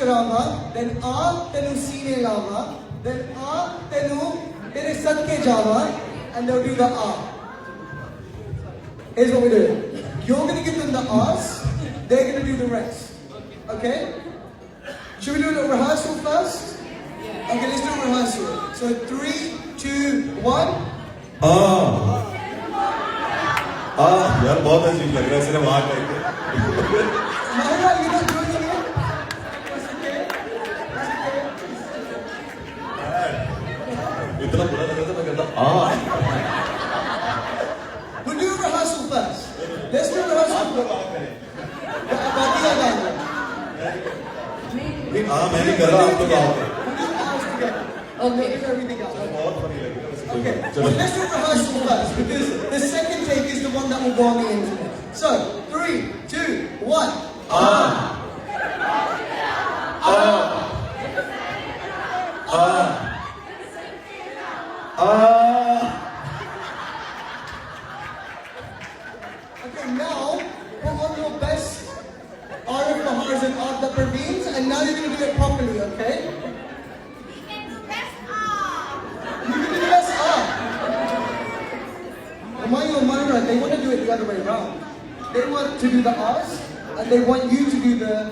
Karama, then A Tenu Sine Lama, then A Tenu Tere Satke Java, and they'll do the A. Here's what we do. You're going to give them the A's, they're going to do the rest. Okay? Should we do a rehearsal first? Okay, let's do a rehearsal. So 3, 2, 1. यार बहुत अजीब लग रहा है सिर्फ वहां type के Mahira, you're not doing it yet? That's okay. इतना बुरा लग रहा था मैं कहता We'll do a rehearsal first. Let's do a rehearsal first. बाकी आ जाएगा. नहीं मैं नहीं कर रहा आप तो गाओगे We'll do the house together. Okay. We'll do everything else. बहुत फनी लगी Okay, well, let's do rehearsal first because the second take is the one that will go on the internet. So, 3, 2, 1. Okay, now put on your best Arif Bahars and Arda Parveens, and now you're going to do it properly, okay? You can do the best up. Umayo and Myra, they want to do it the other way around. They want to do the R's, and they want you to do the